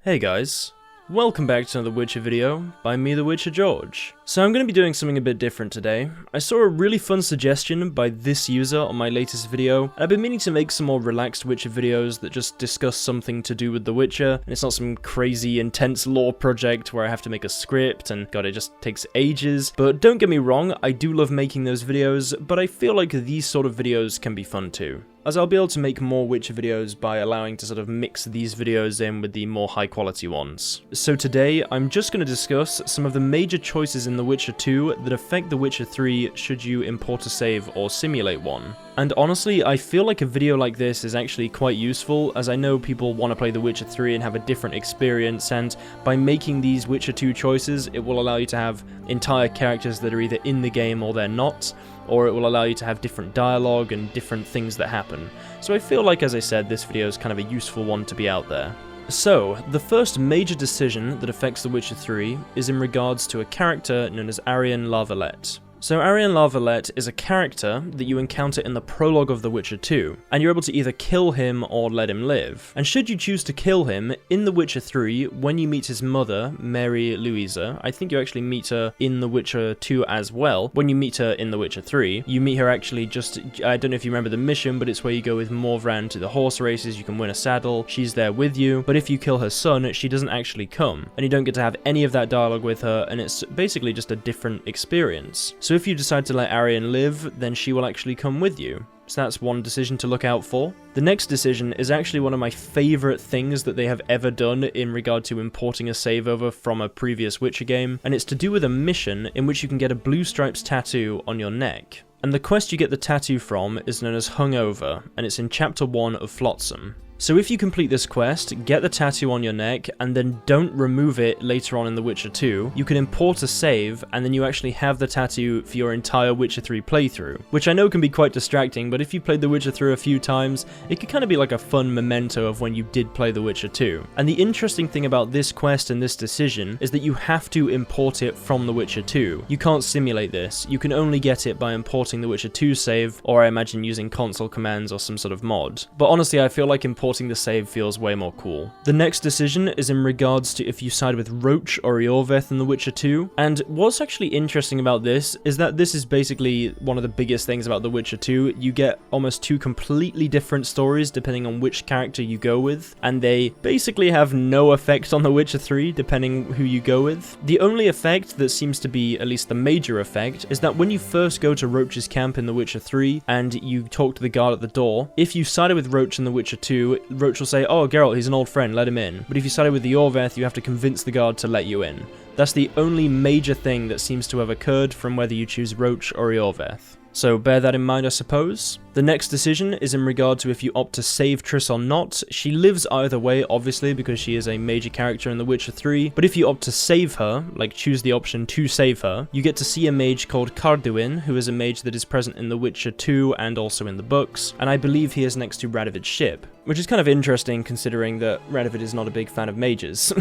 Hey guys, welcome back to another Witcher video by me, the Witcher George. So I'm going to be doing something a bit different today. I saw a really fun suggestion by this user on my latest video, and I've been meaning to make some more relaxed Witcher videos that just discuss something to do with The Witcher, and it's not some crazy intense lore project where I have to make a script, and god, it just takes ages. But don't get me wrong, I do love making those videos, but I feel like these sort of videos can be fun too, as I'll be able to make more Witcher videos by allowing to sort of mix these videos in with the more high quality ones. So today, I'm just going to discuss some of the major choices in The Witcher 2 that affect The Witcher 3 should you import a save or simulate one. And honestly, I feel like a video like this is actually quite useful, as I know people want to play The Witcher 3 and have a different experience, and by making these Witcher 2 choices, it will allow you to have entire characters that are either in the game or they're not, or it will allow you to have different dialogue and different things that happen. So I feel like, as I said, this video is kind of a useful one to be out there. So, the first major decision that affects The Witcher 3 is in regards to a character known as Aryan Larvalette. So Aryan Larvalette is a character that you encounter in the prologue of The Witcher 2, and you're able to either kill him or let him live. And should you choose to kill him, in The Witcher 3, when you meet his mother, Mary Louisa, I think you actually meet her in The Witcher 2 as well. When you meet her in The Witcher 3, you meet her actually just, I don't know if you remember the mission, but it's where you go with Morvran to the horse races, you can win a saddle, she's there with you, but if you kill her son, she doesn't actually come, and you don't get to have any of that dialogue with her, and it's basically just a different experience. So if you decide to let Aryan live, then she will actually come with you. So that's one decision to look out for. The next decision is actually one of my favourite things that they have ever done in regard to importing a save over from a previous Witcher game, and it's to do with a mission in which you can get a blue stripes tattoo on your neck. And the quest you get the tattoo from is known as Hungover, and it's in Chapter 1 of Flotsam. So if you complete this quest, get the tattoo on your neck, and then don't remove it later on in The Witcher 2, you can import a save, and then you actually have the tattoo for your entire Witcher 3 playthrough. Which I know can be quite distracting, but if you played The Witcher 3 a few times, it could kind of be like a fun memento of when you did play The Witcher 2. And the interesting thing about this quest and this decision is that you have to import it from The Witcher 2. You can't simulate this, you can only get it by importing The Witcher 2 save, or I imagine using console commands or some sort of mod. But honestly, I feel like importing the save feels way more cool. The next decision is in regards to if you side with Roach or Iorveth in The Witcher 2, and what's actually interesting about this is that this is basically one of the biggest things about The Witcher 2. You get almost two completely different stories depending on which character you go with, and they basically have no effect on The Witcher 3 depending who you go with. The only effect that seems to be at least the major effect is that when you first go to Roach's camp in The Witcher 3 and you talk to the guard at the door, if you sided with Roach in The Witcher 2, Roach will say, "Oh, Geralt, he's an old friend, let him in." But if you sided with the Iorveth, you have to convince the guard to let you in. That's the only major thing that seems to have occurred from whether you choose Roach or Iorveth. So bear that in mind, I suppose. The next decision is in regard to if you opt to save Triss or not. She lives either way, obviously, because she is a major character in The Witcher 3, but if you opt to save her, like choose the option to save her, you get to see a mage called Carduin, who is a mage that is present in The Witcher 2 and also in the books, and I believe he is next to Radovid's ship, which is kind of interesting considering that Radovid is not a big fan of mages.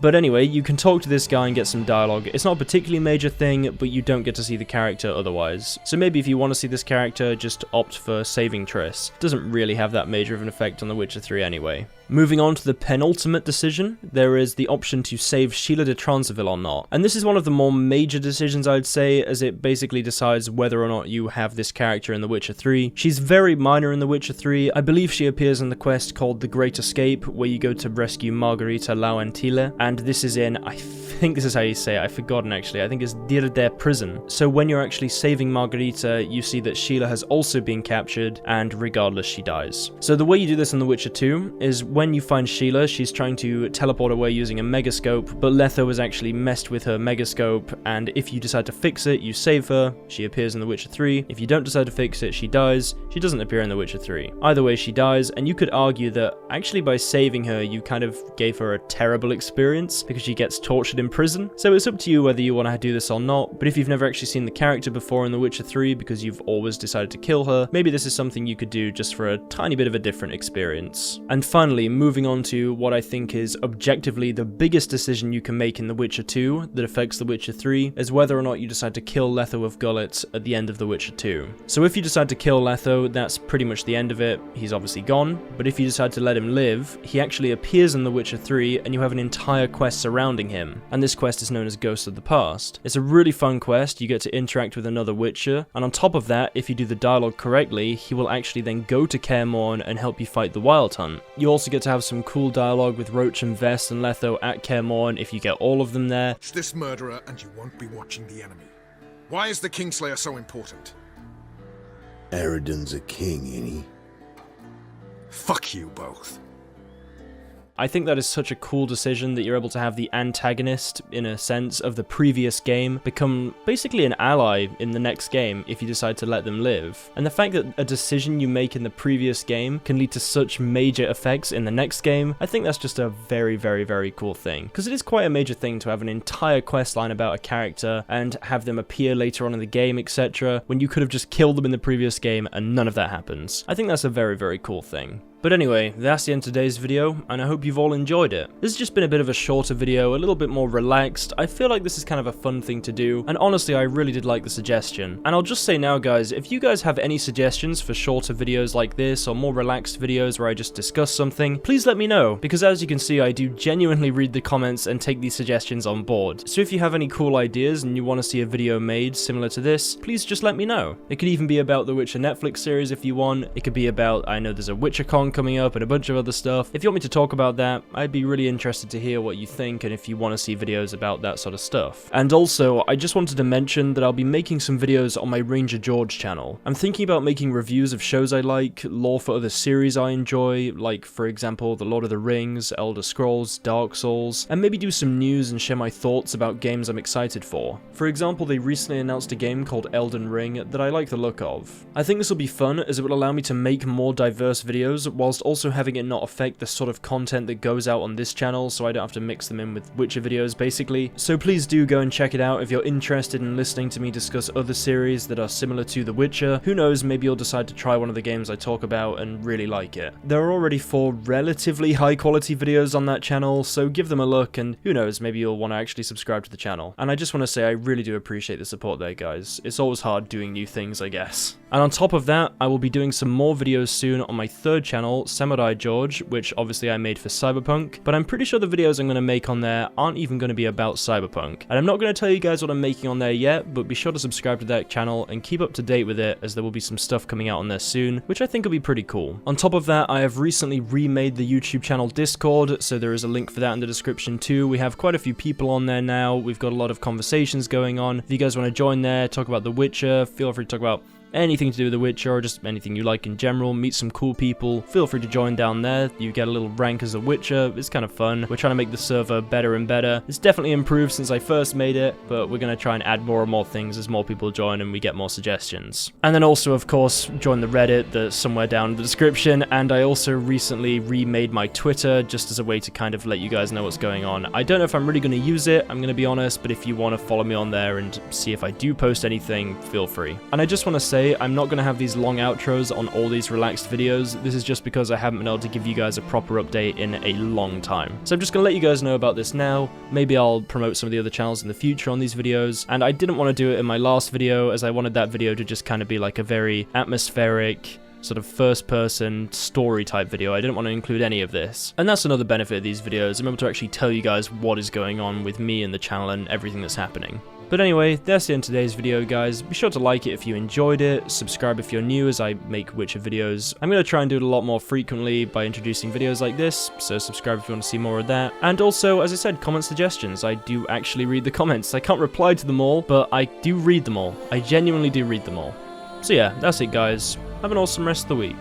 But anyway, you can talk to this guy and get some dialogue. It's not a particularly major thing, but you don't get to see the character otherwise. So maybe if you want to see this character, just opt for saving Triss. Doesn't really have that major of an effect on The Witcher 3 anyway. Moving on to the penultimate decision, there is the option to save Sheila de Transville or not. And this is one of the more major decisions, I'd say, as it basically decides whether or not you have this character in The Witcher 3. She's very minor in The Witcher 3. I believe she appears in the quest called The Great Escape, where you go to rescue Margarita Lauentile, and this is in, I think this is how you say it, I've forgotten actually, I think it's Dirde prison. So when you're actually saving Margarita, you see that Sheila has also been captured, and regardless, she dies. So the way you do this in The Witcher 2 is when you find Sheila, she's trying to teleport away using a megascope, but Letho has actually messed with her megascope, and if you decide to fix it, you save her, she appears in The Witcher 3. If you don't decide to fix it, she dies, she doesn't appear in The Witcher 3. Either way, she dies, and you could argue that actually by saving her, you kind of gave her a terrible experience, because she gets tortured in prison. So it's up to you whether you want to do this or not, but if you've never actually seen the character before in The Witcher 3 because you've always decided to kill her, maybe this is something you could do just for a tiny bit of a different experience. And finally, finally, moving on to what I think is objectively the biggest decision you can make in The Witcher 2 that affects The Witcher 3 is whether or not you decide to kill Letho of Gullett at the end of The Witcher 2. So if you decide to kill Letho, that's pretty much the end of it. He's obviously gone, but if you decide to let him live, he actually appears in The Witcher 3 and you have an entire quest surrounding him, and this quest is known as Ghosts of the Past. It's a really fun quest, you get to interact with another Witcher, and on top of that, if you do the dialogue correctly, he will actually then go to Kaer Morhen and help you fight the Wild Hunt. You also get to have some cool dialogue with Roach and Vest and Letho at Kaer Morhen if you get all of them there. Watch this murderer and you won't be watching the enemy. Why is the Kingslayer so important? Aradin's a king, ain't he? Fuck you both. I think that is such a cool decision that you're able to have the antagonist, in a sense, of the previous game become basically an ally in the next game if you decide to let them live. And the fact that a decision you make in the previous game can lead to such major effects in the next game, I think that's just a very, very, very cool thing. Because it is quite a major thing to have an entire questline about a character and have them appear later on in the game, etc., when you could have just killed them in the previous game and none of that happens. I think that's a very, very cool thing. But anyway, that's the end of today's video, and I hope you've all enjoyed it. This has just been a bit of a shorter video, a little bit more relaxed. I feel like this is kind of a fun thing to do, and honestly, I really did like the suggestion. And I'll just say now, guys, if you guys have any suggestions for shorter videos like this, or more relaxed videos where I just discuss something, please let me know, because as you can see, I do genuinely read the comments and take these suggestions on board. So if you have any cool ideas and you want to see a video made similar to this, please just let me know. It could even be about the Witcher Netflix series if you want. It could be about, I know there's a WitcherCon coming up and a bunch of other stuff. If you want me to talk about that, I'd be really interested to hear what you think and if you want to see videos about that sort of stuff. And also, I just wanted to mention that I'll be making some videos on my Ranger George channel. I'm thinking about making reviews of shows I like, lore for other series I enjoy, like for example The Lord of the Rings, Elder Scrolls, Dark Souls, and maybe do some news and share my thoughts about games I'm excited for. For example, they recently announced a game called Elden Ring that I like the look of. I think this will be fun as it will allow me to make more diverse videos whilst also having it not affect the sort of content that goes out on this channel, so I don't have to mix them in with Witcher videos basically. So please do go and check it out if you're interested in listening to me discuss other series that are similar to The Witcher. Who knows, maybe you'll decide to try one of the games I talk about and really like it. There are already 4 relatively high quality videos on that channel, so give them a look and who knows, maybe you'll want to actually subscribe to the channel. And I just want to say I really do appreciate the support there, guys. It's always hard doing new things, I guess. And on top of that, I will be doing some more videos soon on my 3rd channel, Samurai George, which obviously I made for Cyberpunk, but I'm pretty sure the videos I'm going to make on there aren't even going to be about Cyberpunk. And I'm not going to tell you guys what I'm making on there yet, but be sure to subscribe to that channel and keep up to date with it, as there will be some stuff coming out on there soon, which I think will be pretty cool. On top of that, I have recently remade the YouTube channel Discord, so there is a link for that in the description too. We have quite a few people on there now, we've got a lot of conversations going on. If you guys want to join there, talk about The Witcher, feel free to talk about anything to do with The Witcher, or just anything you like in general, meet some cool people, feel free to join down there. You get a little rank as a Witcher, it's kind of fun. We're trying to make the server better and better. It's definitely improved since I first made it, but we're going to try and add more and more things as more people join and we get more suggestions. And then also, of course, join the Reddit that's somewhere down in the description, and I also recently remade my Twitter just as a way to kind of let you guys know what's going on. I don't know if I'm really going to use it, I'm going to be honest, but if you want to follow me on there and see if I do post anything, feel free. And I just want to say, I'm not going to have these long outros on all these relaxed videos. This is just because I haven't been able to give you guys a proper update in a long time. So I'm just going to let you guys know about this now. Maybe I'll promote some of the other channels in the future on these videos. And I didn't want to do it in my last video, as I wanted that video to just kind of be like a very atmospheric, sort of first-person story type video. I didn't want to include any of this. And that's another benefit of these videos. I'm able to actually tell you guys what is going on with me and the channel and everything that's happening. But anyway, that's the end of today's video, guys. Be sure to like it if you enjoyed it, subscribe if you're new as I make Witcher videos. I'm going to try and do it a lot more frequently by introducing videos like this, so subscribe if you want to see more of that. And also, as I said, comment suggestions. I do actually read the comments. I can't reply to them all, but I do read them all. I genuinely do read them all. So yeah, that's it, guys. Have an awesome rest of the week.